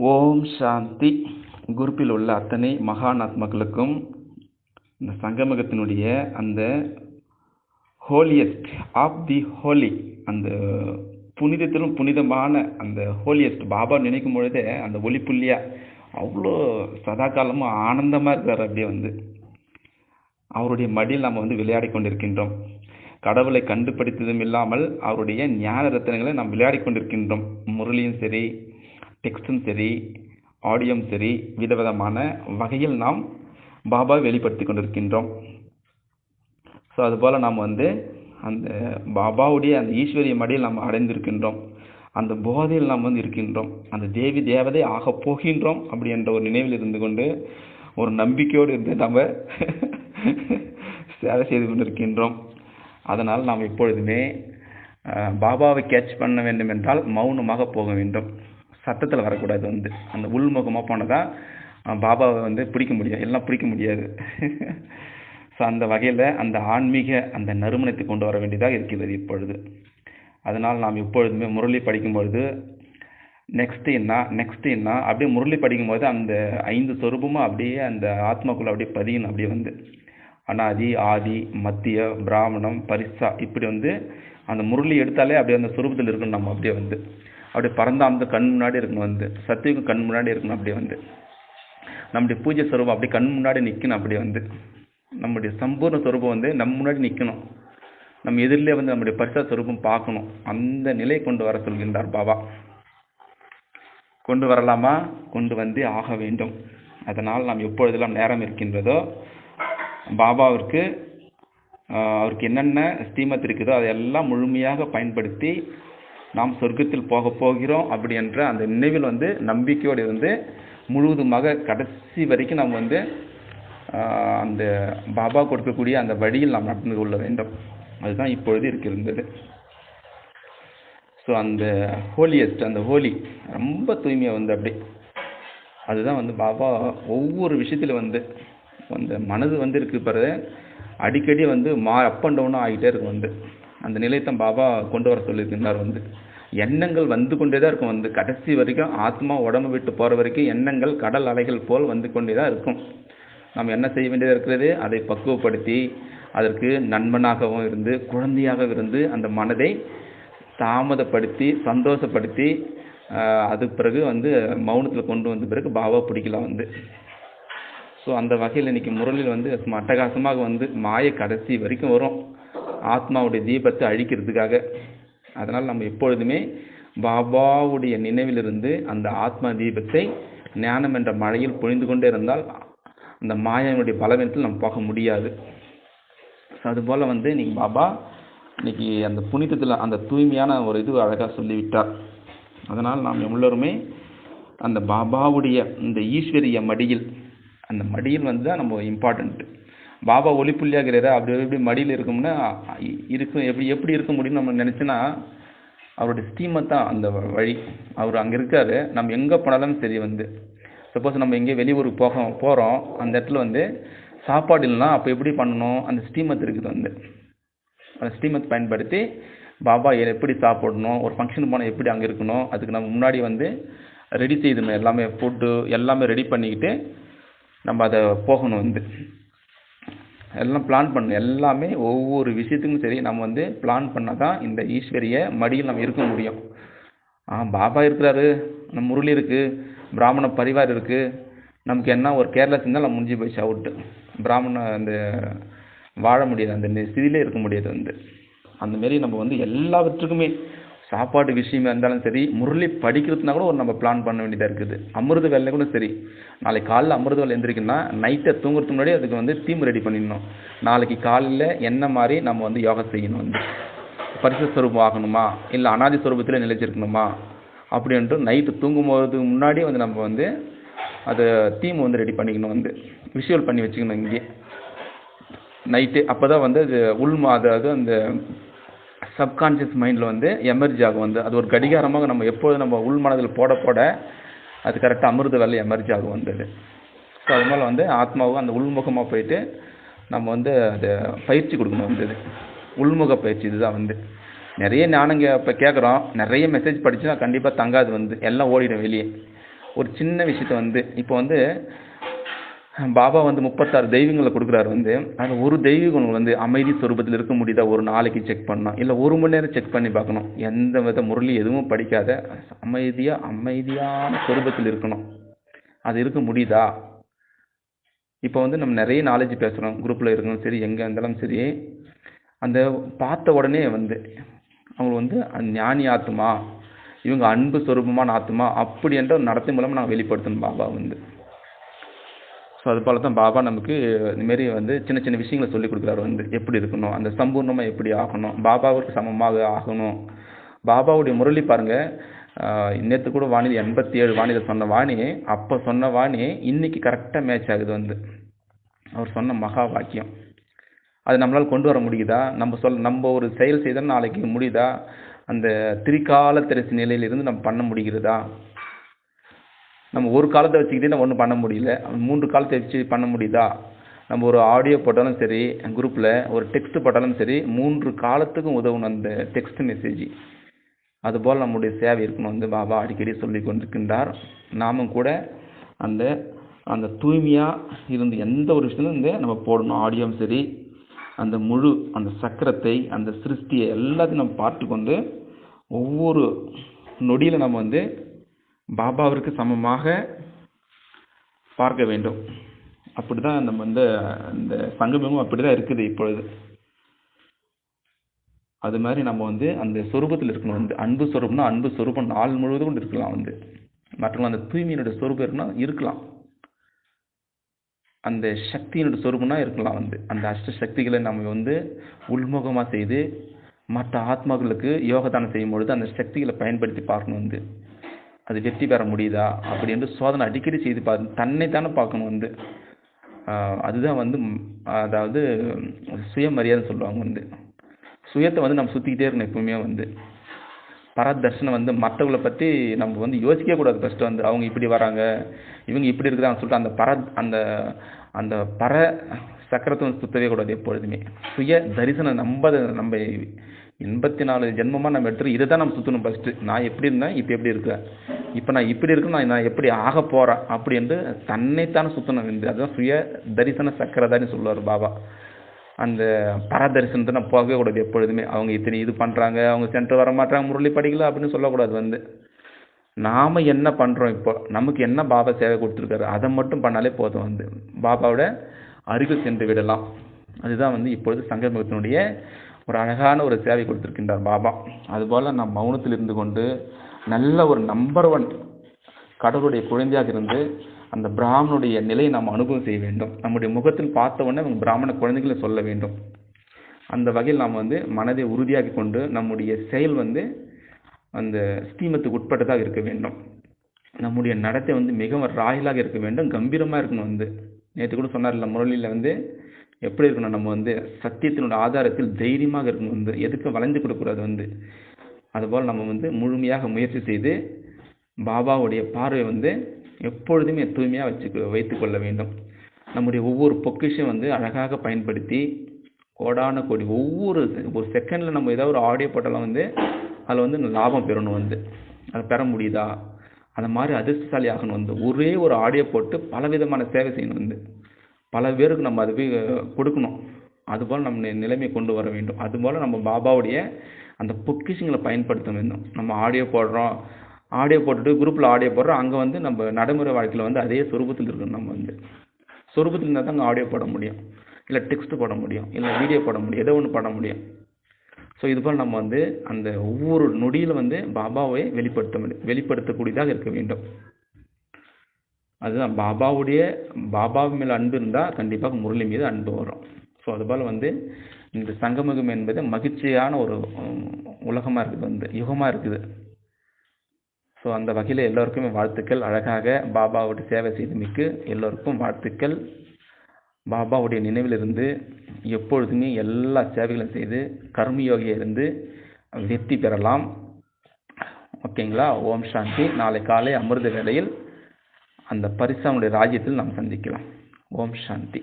ஓம் சாந்தி. குரூப்பில் உள்ள அத்தனை மகான் ஆத்மாக்களுக்கும் இந்த சங்கமகத்தினுடைய அந்த ஹோலியஸ்ட் ஆஃப் தி ஹோலி, அந்த புனிதத்திலும் புனிதமான அந்த ஹோலியஸ்ட் பாபா நினைக்கும் பொழுதே அந்த ஒளி புள்ளியா அவ்வளோ சதா காலமும் ஆனந்தமாக இருக்கிறார். அப்படியே அவருடைய மடியில் நாம் விளையாடி கொண்டிருக்கின்றோம். கடவுளை கண்டுபிடித்ததும் இல்லாமல் அவருடைய ஞான ரத்தினங்களை நாம் விளையாடி கொண்டிருக்கின்றோம். முரளியும் சரி, டெக்ஸ்டும் சரி, ஆடியோவும் சரி, விதவிதமான வகையில் நாம் பாபாவை வெளிப்படுத்தி கொண்டிருக்கின்றோம். ஸோ அதுபோல் நாம் அந்த பாபாவுடைய அந்த ஈஸ்வரிய மடியில் நாம் அடைந்திருக்கின்றோம். அந்த போதையில் நாம் இருக்கின்றோம். அந்த தேவி தேவதை ஆக போகின்றோம் அப்படி என்ற ஒரு நினைவில் இருந்து கொண்டு, ஒரு நம்பிக்கையோடு இருந்து நாம் சேவை செய்து கொண்டிருக்கின்றோம். அதனால் நாம் எப்பொழுதுமே பாபாவை கேட்ச் பண்ண வேண்டும் என்றால் மௌனமாக போக வேண்டும். சத்தத்தில் வரக்கூடாது. அந்த உள்முகமாக போனதான் பாபாவை பிடிக்க முடியும், எல்லாம் பிடிக்க முடியாது. ஸோ அந்த வகையில் அந்த ஆன்மீக அந்த நறுமணத்தை கொண்டு வர வேண்டியதாக இருக்கிறது இப்பொழுது. அதனால் நாம் எப்பொழுதுமே முரளி படிக்கும்பொழுது நெக்ஸ்ட் என்ன அப்படியே முரளி படிக்கும்போது அந்த 5 சொரூபமும் அப்படியே அந்த ஆத்மாக்குள்ள அப்படியே பதியணும். அப்படியே அனாதி, ஆதி, மத்திய, பிராமணம், பரிசா, இப்படி அந்த முரளி எடுத்தாலே அப்படியே அந்த சொரூபத்தில் இருக்கணும். நம்ம அப்படியே பரந்தாமது கண் முன்னாடி இருக்கணும். சத்தியுக்கும் கண் முன்னாடி இருக்கணும். அப்படியே நம்முடைய பூஜை சொரூபம் அப்படி கண் முன்னாடி நிற்கணும். அப்படியே நம்முடைய சம்பூர்ண சொரூபம் நம்ம முன்னாடி நிற்கணும். நம்ம எதிரிலே நம்முடைய பரிசா சொரூபம் பார்க்கணும். அந்த நிலை கொண்டு வர சொல்கின்றார் பாபா. கொண்டு வரலாமா? கொண்டு ஆக வேண்டும். அதனால் நாம் எப்பொழுதெல்லாம் நேரம் இருக்கின்றதோ பாபாவிற்கு அவருக்கு என்னென்ன ஸ்ரீமத் இருக்குதோ அதையெல்லாம் முழுமையாக பயன்படுத்தி நாம் சொர்க்கத்தில் போக போகிறோம் அப்படி என்ற அந்த நினைவில் நம்பிக்கையோடு இருந்து முழுவதுமாக கடைசி வரைக்கும் நாம் அந்த பாபா கொடுக்கக்கூடிய அந்த வழியில் நாம் நடந்து கொள்ள வேண்டும். அதுதான் இப்பொழுது இருக்கின்றது. ஸோ அந்த ஹோலியஸ்ட், அந்த ஹோலி ரொம்ப தூய்மையாக அப்படி அதுதான் பாபா ஒவ்வொரு விஷயத்தில் அந்த மனது இருக்கு பாரு, அடிக்கடி அப் அண்ட் டவுனாக ஆகிட்டே இருக்கும். அந்த நிலையத்தான் பாபா கொண்டு வர சொல்லியிருக்கின்றார். எண்ணங்கள் கொண்டே தான் இருக்கும். கடைசி வரைக்கும் ஆத்மா உடம்பு விட்டு போகிற வரைக்கும் எண்ணங்கள் கடல் அலைகள் போல் கொண்டே தான் இருக்கும். நாம் என்ன செய்ய வேண்டியதாக இருக்கிறது? அதை பக்குவப்படுத்தி அதற்கு நண்பனாகவும் இருந்து குழந்தையாக இருந்து அந்த மனதை தாமதப்படுத்தி சந்தோஷப்படுத்தி அதுக்கு பிறகு மௌனத்தில் கொண்டு வந்த பிறகு பாபா பிடிக்கலாம். ஸோ அந்த வகையில் இன்றைக்கி முரளில் அட்டகாசமாக மாய கடைசி வரைக்கும் வரும் ஆத்மாவுடைய தீபத்தை அழிக்கிறதுக்காக. அதனால் நம்ம எப்பொழுதுமே பாபாவுடைய நினைவிலிருந்து அந்த ஆத்மா தீபத்தை ஞானம் என்ற மழையில் பொழிந்து கொண்டே இருந்தால் அந்த மாயாவுடைய பலவீனத்தில் நம்ம போக முடியாது. ஸோ அதுபோல் இன்னைக்கு பாபா இன்னைக்கு அந்த புனிதத்தில் அந்த தூய்மையான ஒரு இது அழகாக சொல்லிவிட்டார். அதனால் நாம் எல்லோருமே அந்த பாபாவுடைய இந்த ஈஸ்வரிய மடியில், அந்த மடியில் தான் நம்ம இம்பார்ட்டண்ட்டு. பாபா ஒளிப்புள்ளியாகிறாரு, அப்படி எப்படி மடியில் இருக்கும்னா இருக்கும். எப்படி இருக்க முடியும்னு நம்ம நினச்சினா அவருடைய ஸ்டீமை தான் அந்த வழி. அவர் அங்கே இருக்கார். நம்ம எங்கே போனாலும் சரி சப்போஸ் நம்ம எங்கேயே வெளியூருக்கு போகிறோம், அந்த இடத்துல சாப்பாடு இல்லைனா அப்போ எப்படி பண்ணணும்? அந்த ஸ்டீமத் இருக்குது. அந்த ஸ்டீமத் பயன்படுத்தி பாபா எப்படி சாப்பிடணும், ஒரு ஃபங்க்ஷனுக்கு போனால் எப்படி அங்கே இருக்கணும், அதுக்கு நம்ம முன்னாடி ரெடி செய்யணும். எல்லாமே ஃபுட்டு எல்லாமே ரெடி பண்ணிக்கிட்டு நம்ம அதை போகணும். எல்லாம் பிளான் பண்ணணும். எல்லாமே ஒவ்வொரு விஷயத்துக்கும் சரி நம்ம பிளான் பண்ணால் தான் இந்த ஈஸ்வரிய மடியில் நம்ம இருக்க முடியும். பாபா இருக்கிறாரு, நம்ம முரளி இருக்குது, பிராமண பரிவார் இருக்குது, நமக்கு என்ன ஒரு கேர்லெஸ் இருந்தால் நம்ம முடிஞ்சு போயிடுச்சு, அவுட்டு. பிராமண அந்த வாழ முடியாது, அந்த ஸ்திதியிலே இருக்க முடியாது. அந்தமாரி நம்ம எல்லாவற்றுக்குமே சாப்பாடு விஷயமா இருந்தாலும் சரி, முரளி படிக்கிறதுனா கூட நம்ம பிளான் பண்ண வேண்டியதாக இருக்குது. அமிர்த வேலை கூட சரி, நாளைக்கு காலையில் அமிர்த வேலை எழுந்திரிக்கணும்னா நைட்டை தூங்குறதுக்கு முன்னாடி அதுக்கு தீம் ரெடி பண்ணிடணும். நாளைக்கு காலையில் என்ன மாதிரி நம்ம யோகா செய்யணும், பரிசு ஸ்வரூபம் ஆகணுமா இல்லை அனாதி ஸ்வரூபத்தில் நிலைச்சிருக்கணுமா அப்படின்ட்டு நைட்டு தூங்கும்போதுக்கு முன்னாடி நம்ம அதை தீம் ரெடி பண்ணிக்கணும். விஷுவல் பண்ணி வச்சுக்கணும் இங்கே நைட்டு. அப்போ தான் அது அதாவது அந்த சப்கான்ஷியஸ் மைண்டில் எமர்ஜி ஆகும். அது ஒரு கடிகாரமாக நம்ம எப்போது நம்ம உள் மனதில் போட அது கரெக்டாக அமிர்த வேலை எமர்ஜி ஆகும் அது. ஸோ அதனால் ஆத்மாவும் அந்த உள்முகமாக போயிட்டு நம்ம அதை பயிற்சி கொடுக்கணும். உள்முக பயிற்சி இதுதான். நிறைய ஞானங்க இப்போ கேட்குறோம், நிறைய மெசேஜ் படிச்சுன்னா கண்டிப்பாக தங்காது. எல்லாம் ஓடிடும் வெளியே. ஒரு சின்ன விஷயத்த வந்து இப்போ வந்து பாபா வந்து 36 தெய்வங்களை கொடுக்குறாரு வந்து, அதில் ஒரு தெய்வீகம் வந்து அமைதி சொரூபத்தில் இருக்க முடியுதா ஒரு நாளைக்கு செக் பண்ணணும், இல்லை ஒரு மணி நேரம் செக் பண்ணி பார்க்கணும். எந்த வித முரளி எதுவும் படிக்காத அமைதியான சொரூபத்தில் இருக்கணும். அது இருக்க முடியுதா? இப்போ வந்து நம்ம நிறைய நாலேஜ் பேசுகிறோம், குரூப்பில் இருக்கணும் சரி, எங்கே இருந்தாலும் சரி, அந்த பார்த்த உடனே வந்து அவங்க வந்து ஞானி ஆத்மா, இவங்க அன்பு சொரூபமான ஆத்மா அப்படி என்ற ஒரு நடத்தை மூலமாக நாங்கள் வெளிப்படுத்தணும் பாபா வந்து. ஸோ அது போல தான் பாபா நமக்கு இதுமாரி வந்து சின்ன சின்ன விஷயங்களை சொல்லி கொடுக்குறாரு வந்து, எப்படி இருக்கணும், அந்த சம்பூர்ணமாக எப்படி ஆகணும், பாபாவுக்கு சமமாக ஆகணும். பாபாவுடைய முரளி பாருங்கள், நேற்று கூட வாணி 87 வாணியில் சொன்ன வாணி, அப்போ சொன்ன வாணி இன்னைக்கு கரெக்டாக மேட்ச் ஆகுது வந்து. அவர் சொன்ன மகா வாக்கியம் அது நம்மளால் கொண்டு வர முடியுதா? நம்ம ஒரு செயல் செய்தால் நாளைக்கு முடியுதா? அந்த திரிகால திரைச்சி நிலையிலிருந்து நம்ம பண்ண முடிகிறதா? நம்ம ஒரு காலத்தை வச்சுக்கிட்டே நம்ம ஒன்றும் பண்ண முடியல, 3 காலத்தை வச்சு பண்ண முடியுதா? நம்ம ஒரு ஆடியோ போட்டாலும் சரி, குரூப்பில் ஒரு டெக்ஸ்ட் போட்டாலும் சரி, 3 காலத்துக்கும் உதவணும் அந்த டெக்ஸ்ட் மெசேஜ். அதுபோல் நம்முடைய சேவை இருக்கணும் வந்து பாபா அடிக்கடி சொல்லி கொண்டிருக்கின்றார். நாமும் கூட அந்த அந்த தூய்மையாக இருந்து எந்த ஒரு விஷயத்துலையும் நம்ம போடணும். ஆடியோவும் சரி, அந்த முழு அந்த சக்கரத்தை, அந்த சிருஷ்டியை எல்லாத்தையும் நம்ம பார்த்து கொண்டு ஒவ்வொரு நொடியில் நம்ம வந்து பாபாவிற்கு சமமாக பார்க்க வேண்டும். அப்படி தான் நம்ம வந்து இந்த சங்கமமும் அப்படி தான் இருக்குது இப்பொழுது. அது மாதிரி நம்ம வந்து அந்த சொரூபத்தில் இருக்கணும் வந்து. அன்பு சொரூபம்னா அன்பு சொரூபம் நாள் முழுவதும் கொண்டு இருக்கலாம் வந்து. மற்றவங்க அந்த தூய்மையினுடைய சொரூபம் இருக்குன்னா இருக்கலாம், அந்த சக்தியினுடைய சொரூபம்னா இருக்கலாம் வந்து. அந்த அஷ்ட சக்திகளை நம்ம வந்து உள்முகமாக செய்து மற்ற ஆத்மாக்களுக்கு யோகதானம் செய்யும் பொழுது அந்த சக்திகளை பயன்படுத்தி பார்க்கணும் வந்து. அது வெற்றி பெற முடியுதா அப்படி என்று சோதனை அடிக்கடி செய்து பார்த்து தன்னைத்தானே பார்க்கணும் வந்து. அதுதான் வந்து அதாவது சுயமரியாதை சொல்லுவாங்க வந்து. சுயத்தை வந்து நம்ம சுற்றிக்கிட்டே இருக்கணும் எப்பவுமே வந்து. பரதர்ஷனை வந்து மற்றவங்களை பற்றி நம்ம வந்து யோசிக்கவே கூடாது. ஃபஸ்ட்டு வந்து அவங்க இப்படி வராங்க, இவங்க இப்படி இருக்கிறாங்கன்னு சொல்லிட்டு அந்த அந்த பர சக்கரத்தை சுற்றவே கூடாது எப்பொழுதுமே. சுய தரிசனம் நம்ம 84 ஜென்மமாக நம்ம எடுத்துகிட்டு இதை தான் நம்ம சுற்றணும் ஃபஸ்ட்டு. நான் எப்படி இருந்தேன், இப்போ எப்படி இருக்கேன், இப்போ நான் இப்படி இருக்கேன், நான் எப்படி ஆக போகிறேன் அப்படி என்று தன்னைத்தானே சுற்றணும் வந்து. அதுதான் சுய தரிசன சக்கரதான்னு சொல்லுவார் பாபா. அந்த பரதரிசனத்தை நம்ம போகவே கூடாது எப்பொழுதுமே. அவங்க இத்தனை இது பண்ணுறாங்க, அவங்க சென்டர் வர மாட்டாங்க, முரளி படிக்கல அப்படின்னு சொல்லக்கூடாது வந்து. நாம் என்ன பண்ணுறோம், இப்போ நமக்கு என்ன பாபா சேவை கொடுத்துருக்காரு அதை மட்டும் பண்ணாலே போதும் வந்து. பாபாவோட அருகில் சென்று விடலாம். அதுதான் வந்து இப்பொழுது சங்கமத்தினுடைய ஒரு அழகான ஒரு சேவை கொடுத்துருக்கின்றார் பாபா. அதுபோல் நாம் மௌனத்தில் இருந்து கொண்டு நல்ல ஒரு நம்பர் 1 கடவுளுடைய குழந்தையாக இருந்து அந்த பிராமணுடைய நிலையை நாம் அனுபவம் செய்ய வேண்டும். நம்முடைய முகத்தில் பார்த்த உடனே அவங்க பிராமண குழந்தைகளை சொல்ல வேண்டும். அந்த வகையில் நாம் வந்து மனதை உறுதியாக்கி கொண்டு நம்முடைய செயல் வந்து அந்த ஸ்ரீமத்துக்கு உட்பட்டதாக இருக்க வேண்டும். நம்முடைய நடத்தை வந்து மிகவும் ராயலாக இருக்க வேண்டும், கம்பீரமாக இருக்கணும் வந்து. நேற்று கூட சொன்னார்ல முரளியில் வந்து எப்படி இருக்கணும், நம்ம வந்து சத்தியத்தினுடைய ஆதாரத்தில் தைரியமாக இருக்கணும் வந்து. எதுக்கும் வளைஞ்சு கொடுக்கூடாது வந்து. அதுபோல் நம்ம வந்து முழுமையாக முயற்சி செய்து பாபாவுடைய பார்வை வந்து எப்பொழுதுமே தூய்மையாக வைத்துக்கொள்ள வேண்டும். நம்முடைய ஒவ்வொரு பொக்கிஷம் வந்து அழகாக பயன்படுத்தி கோடான கோடி ஒவ்வொரு செகண்டில் நம்ம ஏதாவது ஒரு ஆடியோ போட்டாலும் வந்து அதில் வந்து லாபம் பெறணும் வந்து. அதை பெற முடியுதா, அந்த மாதிரி அதிர்ஷ்டசாலி ஆகணும் வந்து. ஒரே ஒரு ஆடியோ போட்டு பலவிதமான சேவை செய்யணும் வந்து. பல பேருக்கு நம்ம அது கொடுக்கணும். அதுபோல் நம்ம நிலைமை கொண்டு வர வேண்டும். அதுபோல் நம்ம பாபாவுடைய அந்த பொக்கிஷங்களை பயன்படுத்த வேண்டும். நம்ம ஆடியோ போடுறோம், ஆடியோ போட்டுட்டு குரூப்பில் ஆடியோ போடுறோம், அங்கே வந்து நம்ம நடைமுறை வாழ்க்கையில் வந்து அதே சொரூபத்தில் இருக்கணும். நம்ம வந்து சொரூபத்தில் இருந்தால் தான் அங்கே ஆடியோ போட முடியும், இல்லை டெக்ஸ்ட் போட முடியும், இல்லை வீடியோ போட முடியும், ஏதோ ஒன்று பண்ண முடியும். ஸோ இதுபோல் நம்ம வந்து அந்த ஒவ்வொரு நொடியில் வந்து பாபாவை வெளிப்படுத்தக்கூடியதாக இருக்க வேண்டும். அதுதான் பாபா மேலே அன்பு இருந்தால் கண்டிப்பாக முரளி மீது அன்பு வரும். ஸோ அதுபோல் வந்து இந்த சங்கமகம் என்பது மகிழ்ச்சியான ஒரு உலகமாக இருக்குது வந்து, யுகமாக இருக்குது. ஸோ அந்த வகையில் எல்லோருக்குமே வாழ்த்துக்கள். அழகாக பாபாவுடைய சேவை செய்து மிக்க எல்லோருக்கும் வாழ்த்துக்கள். பாபாவுடைய நினைவிலிருந்து எப்பொழுதுமே எல்லா சேவைகளும் செய்து கர்மயோகியாக இருந்து வெற்றி பெறலாம். ஓகேங்களா? ஓம் சாந்தி. நாளை காலை அமிர்த வேளையில் அந்த பரிசாவுடைய ராஜ்யத்தில் நாம் சந்திக்கலாம். ஓம் சாந்தி.